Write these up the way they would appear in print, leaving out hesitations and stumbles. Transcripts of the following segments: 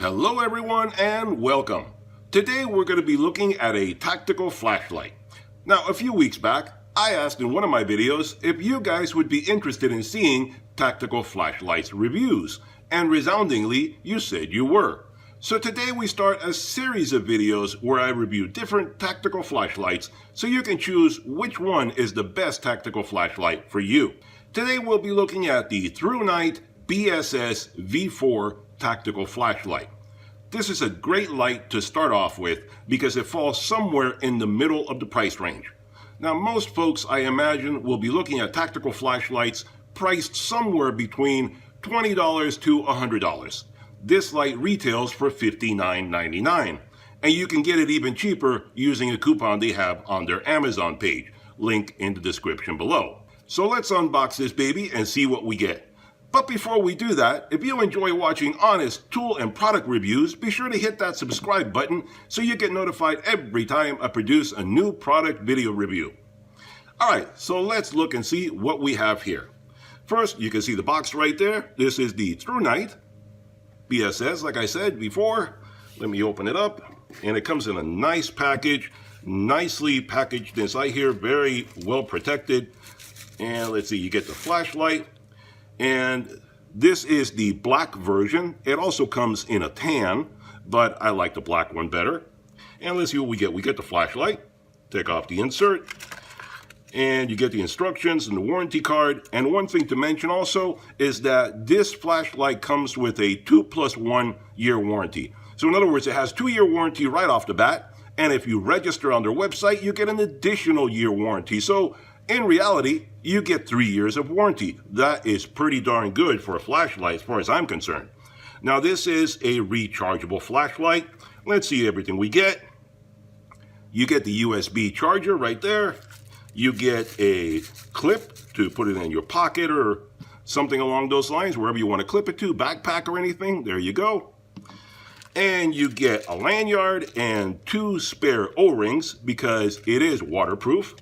Hello everyone and welcome. Today we're going to be looking at a tactical flashlight. Now a few weeks back I asked in one of my videos if you guys would be interested in seeing tactical flashlights reviews, and resoundingly you said you were. So today we start a series of videos where I review different tactical flashlights so you can choose which one is the best tactical flashlight for you. Today we'll be looking at the ThruNite BSSV4 tactical flashlight. This is a great light to start off with because it falls somewhere in the middle of the price range. Now most folks, I imagine, will be looking at tactical flashlights priced somewhere between $20 to $100. This light retails for $59.99, and you can get it even cheaper using a coupon they have on their Amazon page, link in the description below. So let's unbox this baby and see what we get. But before we do that, if you enjoy watching honest tool and product reviews, be sure to hit that subscribe button so you get notified every time I produce a new product video review. Alright, so let's look and see what we have here. First, you can see the box right there. This is the ThruNite BSS, like I said before. Let me open it up, and it comes in a nice package, nicely packaged inside here, very well protected. And let's see, you get the flashlight. And this is the black version. It also comes in a tan, but I like the black one better. And let's see what we get. We get the flashlight, take off the insert, and you get the instructions and the warranty card. And one thing to mention also is that this flashlight comes with a 2+1 year warranty. So in other words, it has 2-year warranty right off the bat. And if you register on their website, you get an additional year warranty. So in reality, you get 3 years of warranty. That is pretty darn good for a flashlight as far as I'm concerned. Now this is a rechargeable flashlight. Let's see everything we get. You get the USB charger right there. You get a clip to put it in your pocket or something along those lines, wherever you want to clip it to, backpack or anything. There you go. And you get a lanyard and 2 spare O-rings because it is waterproof.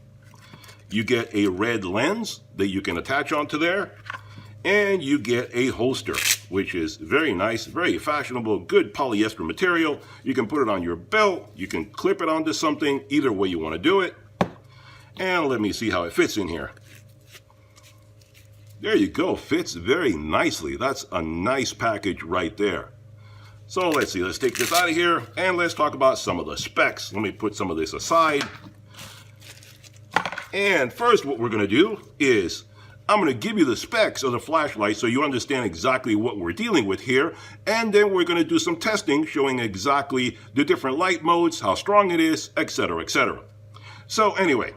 You get a red lens that you can attach onto there, and you get a holster, which is very nice, very fashionable, good polyester material. You can put it on your belt, you can clip it onto something, either way you want to do it. And let me see how it fits in here. There you go, fits very nicely. That's a nice package right there. So let's see, let's take this out of here and let's talk about some of the specs. Let me put some of this aside. And first what we're going to do is I'm going to give you the specs of the flashlight so you understand exactly what we're dealing with here. And then we're going to do some testing showing exactly the different light modes, how strong it is, etc., etc. So anyway,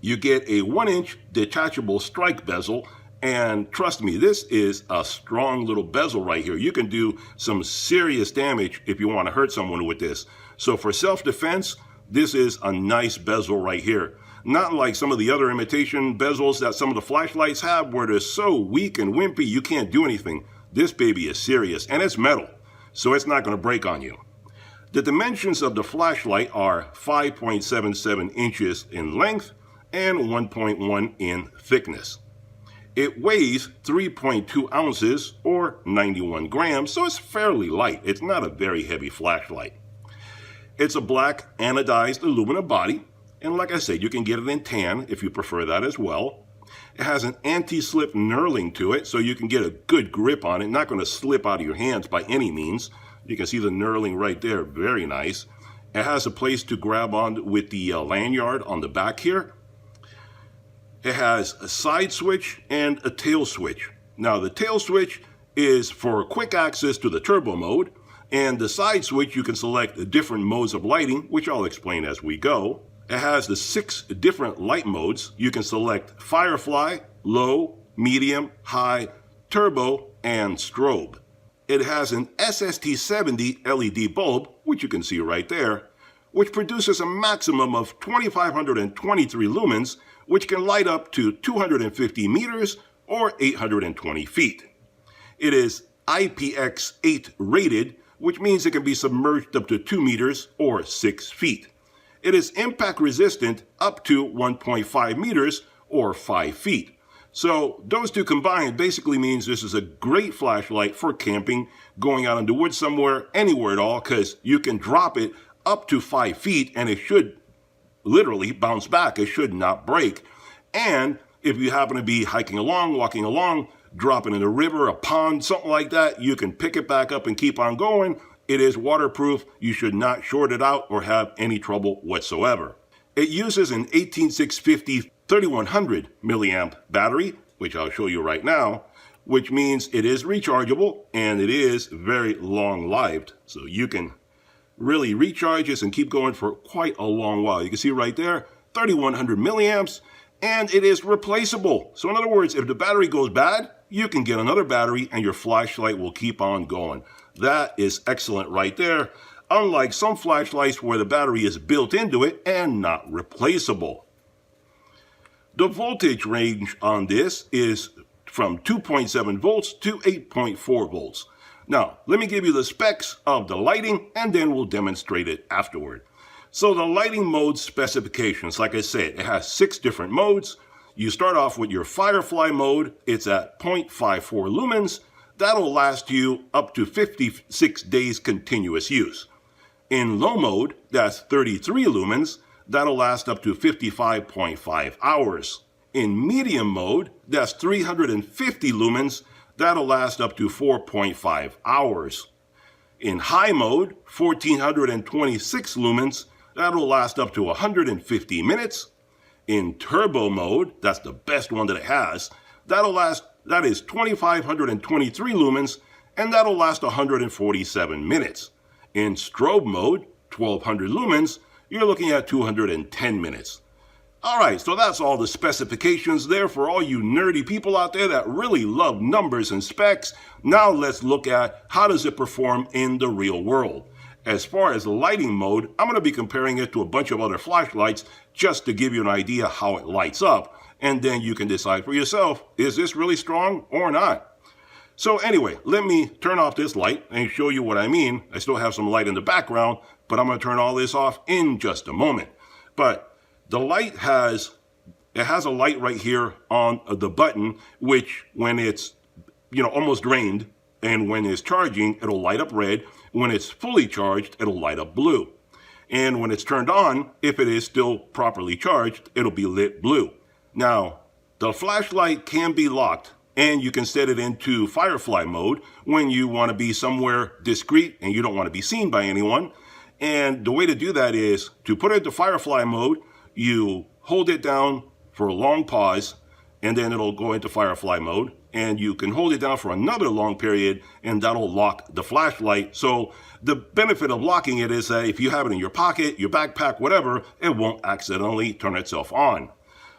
you get a 1-inch detachable strike bezel. And trust me, this is a strong little bezel right here. You can do some serious damage if you want to hurt someone with this. So for self-defense, this is a nice bezel right here. Not like some of the other imitation bezels that some of the flashlights have where they're so weak and wimpy you can't do anything. This baby is serious, and it's metal, so it's not going to break on you. The dimensions of the flashlight are 5.77 inches in length and 1.1 in thickness. It weighs 3.2 ounces or 91 grams, so it's fairly light. It's not a very heavy flashlight. It's a black anodized aluminum body. And like I said, you can get it in tan if you prefer that as well. It has an anti-slip knurling to it, so you can get a good grip on it. Not going to slip out of your hands by any means. You can see the knurling right there, very nice. It has a place to grab on with the lanyard on the back here. It has a side switch and a tail switch. Now the tail switch is for quick access to the turbo mode, and the side switch you can select different modes of lighting, which I'll explain as we go. It has the 6 different light modes. You can select Firefly, Low, Medium, High, Turbo, and Strobe. It has an SST70 LED bulb, which you can see right there, which produces a maximum of 2523 lumens, which can light up to 250 meters or 820 feet. It is IPX8 rated, which means it can be submerged up to 2 meters or 6 feet. It is impact resistant up to 1.5 meters or 5 feet. So those two combined basically means this is a great flashlight for camping, going out in the woods somewhere, anywhere at all, because you can drop it up to 5 feet and it should literally bounce back. It should not break. And if you happen to be hiking along, walking along, dropping in a river, a pond, something like that, you can pick it back up and keep on going. It is waterproof. You should not short it out or have any trouble whatsoever. It uses an 18650 3100 milliamp battery, which I'll show you right now, which means it is rechargeable and it is very long-lived. So you can really recharge this and keep going for quite a long while. You can see right there, 3100 milliamps, and it is replaceable. So in other words, if the battery goes bad, you can get another battery and your flashlight will keep on going. That is excellent right there. Unlike some flashlights where the battery is built into it and not replaceable. The voltage range on this is from 2.7 volts to 8.4 volts. Now, let me give you the specs of the lighting and then we'll demonstrate it afterward. So the lighting mode specifications, like I said, it has 6 different modes. You start off with your Firefly mode. It's at 0.54 lumens. That'll last you up to 56 days continuous use. In low mode, that's 33 lumens. That'll last up to 55.5 hours. In medium mode, that's 350 lumens. That'll last up to 4.5 hours. In high mode, 1426 lumens. That'll last up to 150 minutes. In turbo mode, that's the best one that it has. That is 2523 lumens, and that'll last 147 minutes. In strobe mode, 1200 lumens, you're looking at 210 minutes. All right, so that's all the specifications there for all you nerdy people out there that really love numbers and specs. Now let's look at how does it perform in the real world. As far as lighting mode, I'm going to be comparing it to a bunch of other flashlights just to give you an idea how it lights up. And then you can decide for yourself, is this really strong or not? So anyway, let me turn off this light and show you what I mean. I still have some light in the background, but I'm going to turn all this off in just a moment. But the light has a light right here on the button, which when it's, almost drained and when it's charging, it'll light up red. When it's fully charged, it'll light up blue. And when it's turned on, if it is still properly charged, it'll be lit blue. Now, the flashlight can be locked and you can set it into Firefly mode when you want to be somewhere discreet and you don't want to be seen by anyone. And the way to do that is to put it into Firefly mode, you hold it down for a long pause and then it'll go into Firefly mode. And you can hold it down for another long period and that'll lock the flashlight. So the benefit of locking it is that if you have it in your pocket, your backpack, whatever, it won't accidentally turn itself on.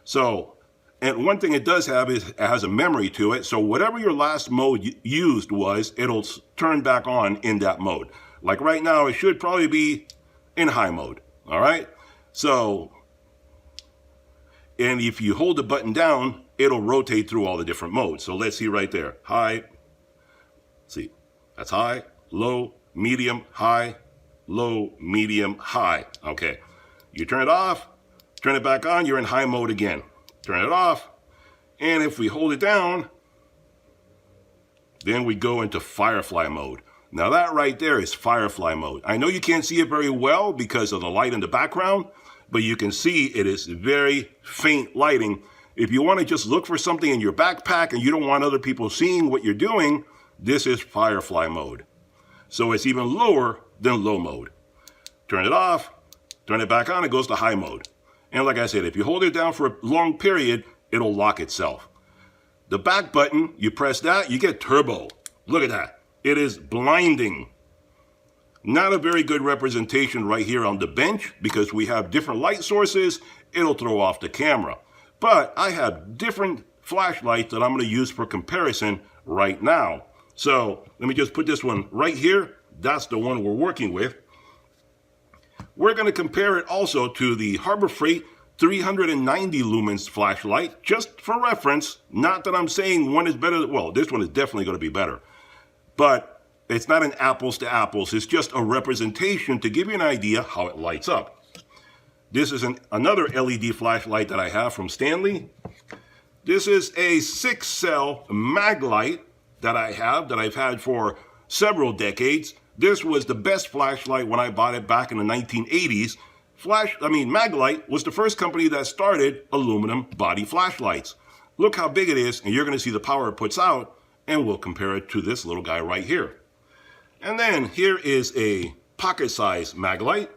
So, and one thing it does have is it has a memory to it. So whatever your last mode used was, it'll turn back on in that mode. Like right now, it should probably be in high mode. All right. So, and if you hold the button down, it'll rotate through all the different modes. So let's see right there. High. See, that's high, low, medium, high, low, medium, high. Okay. You turn it off, turn it back on, you're in high mode again. Turn it off. And if we hold it down, then we go into Firefly mode. Now that right there is Firefly mode. I know you can't see it very well because of the light in the background, but you can see it is very faint lighting. If you want to just look for something in your backpack and you don't want other people seeing what you're doing, this is Firefly mode. So it's even lower than low mode. Turn it off, turn it back on, it goes to high mode. And like I said, if you hold it down for a long period, it'll lock itself. The back button, you press that, you get turbo. Look at that. It is blinding. Not a very good representation right here on the bench because we have different light sources. It'll throw off the camera. But I have different flashlights that I'm going to use for comparison right now. So let me just put this one right here. That's the one we're working with. We're going to compare it also to the Harbor Freight 390 lumens flashlight, just for reference. Not that I'm saying one is better. Well, this one is definitely going to be better. But it's not an apples to apples. It's just a representation to give you an idea how it lights up. This is another LED flashlight that I have from Stanley. This is a 6-cell mag light that I've had for several decades. This was the best flashlight when I bought it back in the 1980s. Maglite was the first company that started aluminum body flashlights. Look how big it is, and you're going to see the power it puts out, and we'll compare it to this little guy right here. And then here is a pocket-sized Maglite.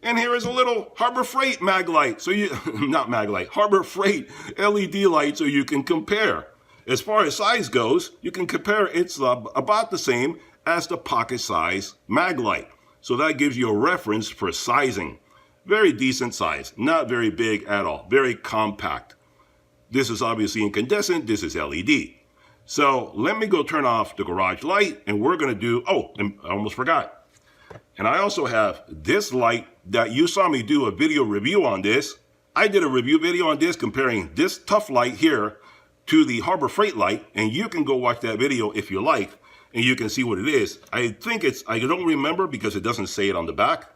And here is a little Harbor Freight Maglite. Harbor Freight LED light so you can compare. As far as size goes, you can compare it's about the same as the pocket-sized Maglite. So that gives you a reference for sizing. Very decent size, not very big at all, very compact. This is obviously incandescent, this is LED. So let me go turn off the garage light and we're gonna do, I almost forgot. And I also have this light that you saw me do a video review on this. I did a review video on this comparing this tough light here to the Harbor Freight light, and you can go watch that video if you like, and you can see what it is. I don't remember because it doesn't say it on the back.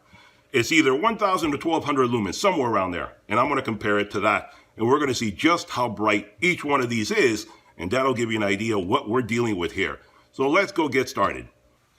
It's either 1,000 to 1,200 lumens, somewhere around there. And I'm gonna compare it to that. And we're gonna see just how bright each one of these is, and that'll give you an idea of what we're dealing with here. So let's go get started.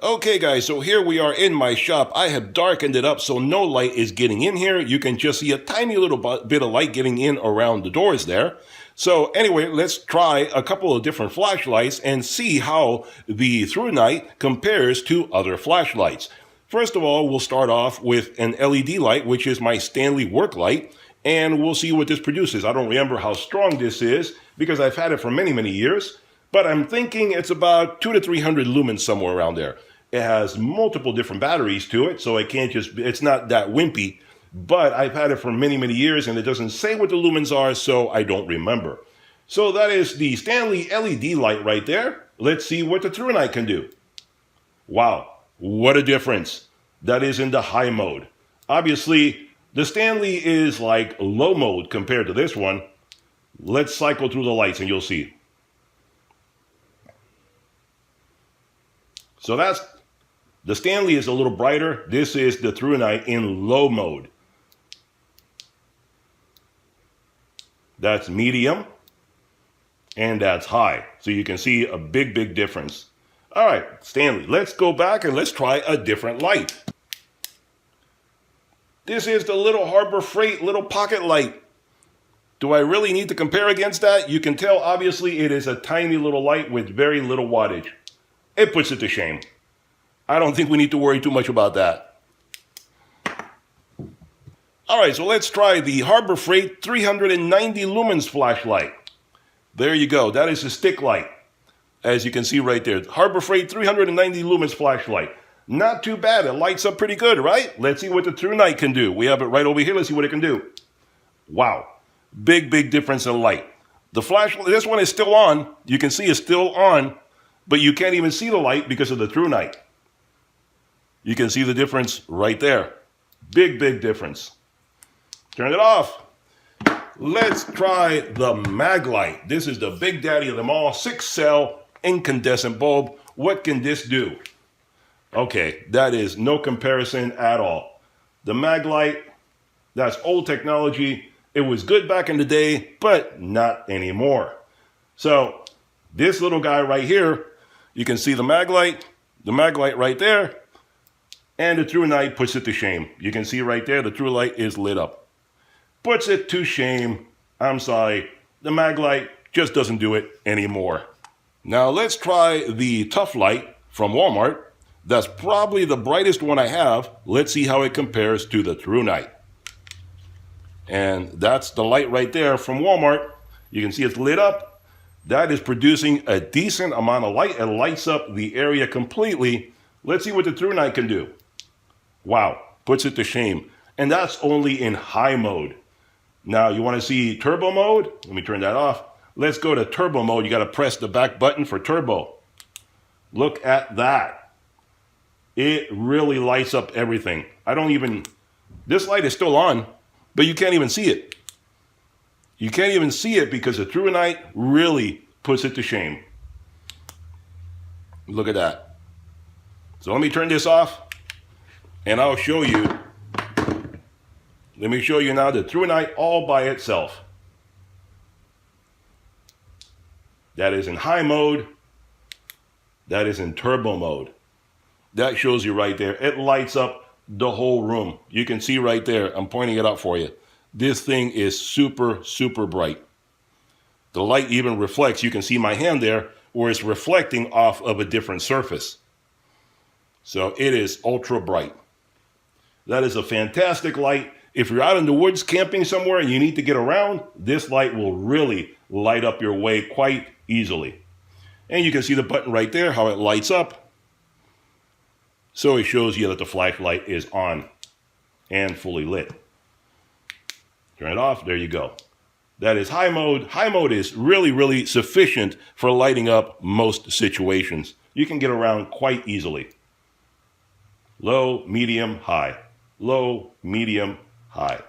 Okay guys, so here we are in my shop. I have darkened it up so no light is getting in here. You can just see a tiny little bit of light getting in around the doors there. So anyway, let's try a couple of different flashlights and see how the ThruNite compares to other flashlights. First of all, we'll start off with an LED light, which is my Stanley work light, and we'll see what this produces. I don't remember how strong this is because I've had it for many, many years, but I'm thinking it's about 200 to 300 lumens, somewhere around there. It has multiple different batteries to it, so it's not that wimpy, but I've had it for many, many years and it doesn't say what the lumens are, so I don't remember. So that is the Stanley LED light right there. Let's see what the ThruNite can do. Wow, what a difference. That is in the high mode. Obviously, the Stanley is like low mode compared to this one. Let's cycle through the lights and you'll see. So the Stanley is a little brighter. This is the ThruNite in low mode. That's medium, and that's high. So you can see a big, big difference. All right, Stanley, let's go back and let's try a different light. This is the little Harbor Freight little pocket light. Do I really need to compare against that? You can tell, obviously, it is a tiny little light with very little wattage. It puts it to shame. I don't think we need to worry too much about that. All right, so let's try the Harbor Freight 390 lumens flashlight. There you go. That is a stick light, as you can see right there. Harbor Freight 390 lumens flashlight. Not too bad. It lights up pretty good, right? Let's see what the ThruNite can do. We have it right over here. Let's see what it can do. Wow. Big, big difference in light. The flashlight, this one is still on. You can see it's still on, but you can't even see the light because of the ThruNite. You can see the difference right there. Big, big difference. Turn it off. Let's try the Maglite. This is the big daddy of them all. 6-cell incandescent bulb. What can this do? Okay, that is no comparison at all. The Maglite, that's old technology. It was good back in the day, but not anymore. So this little guy right here, you can see the Maglite right there. And the ThruNite puts it to shame. You can see right there, the ThruNite is lit up. Puts it to shame. I'm sorry, the Maglite just doesn't do it anymore. Now let's try the Tough Light from Walmart. That's probably the brightest one I have. Let's see how it compares to the ThruNite. And that's the light right there from Walmart. You can see it's lit up. That is producing a decent amount of light. It lights up the area completely. Let's see what the ThruNite can do. Wow, puts it to shame. And that's only in high mode. Now you want to see turbo mode? Let me turn that off. Let's go to turbo mode. You got to press the back button for turbo. Look at that. It really lights up everything. This light is still on, but you can't even see it. You can't even see it because the ThruNite really puts it to shame. Look at that. So let me turn this off and I'll show you. Let me show you now the ThruNite all by itself. That is in high mode. That is in turbo mode. That shows you right there. It lights up the whole room. You can see right there. I'm pointing it out for you. This thing is super, super bright. The light even reflects. You can see my hand there where it's reflecting off of a different surface. So it is ultra bright. That is a fantastic light. If you're out in the woods camping somewhere and you need to get around, this light will really light up your way quite easily. And you can see the button right there, how it lights up. So it shows you that the flashlight is on and fully lit. Turn it off, there you go. That is high mode. High mode is really, really sufficient for lighting up most situations. You can get around quite easily. Low, medium, high. Low, medium, high.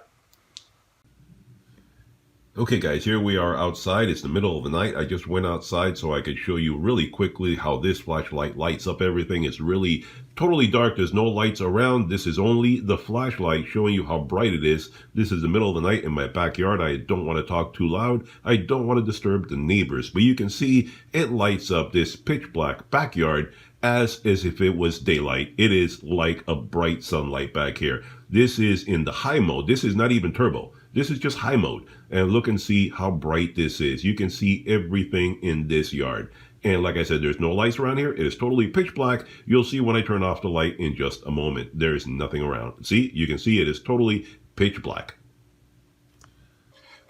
Okay guys, here we are outside. It's the middle of the night. I just went outside so I could show you really quickly how this flashlight lights up everything. It's really totally dark. There's no lights around. This is only the flashlight showing you how bright it is. This is the middle of the night in my backyard. I don't want to talk too loud. I don't want to disturb the neighbors. But you can see it lights up this pitch black backyard as if it was daylight. It is like a bright sunlight back here. This is in the high mode. This is not even turbo. This is just high mode. And look and see how bright this is. You can see everything in this yard. And like I said, there's no lights around here. It is totally pitch black. You'll see when I turn off the light in just a moment. There's nothing around. See, you can see it is totally pitch black.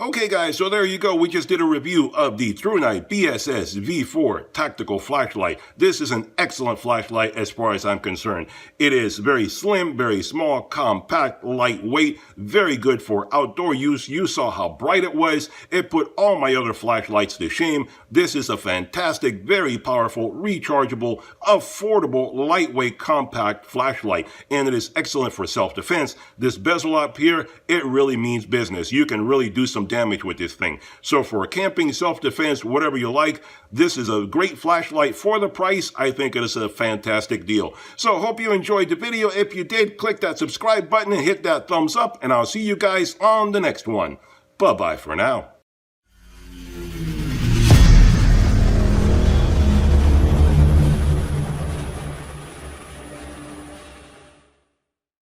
Okay guys, so there you go. We just did a review of the ThruNite BSSV4 tactical flashlight. This is an excellent flashlight as far as I'm concerned. It is very slim, very small, compact, lightweight, very good for outdoor use. You saw how bright it was. It put all my other flashlights to shame. This is a fantastic, very powerful, rechargeable, affordable, lightweight, compact flashlight, and it is excellent for self-defense. This bezel up here, it really means business. You can really do some damage with this thing. So for camping, self-defense, whatever you like, this is a great flashlight for the price. I think it is a fantastic deal. So hope you enjoyed the video. If you did, click that subscribe button and hit that thumbs up, and I'll see you guys on the next one. Bye-bye for now.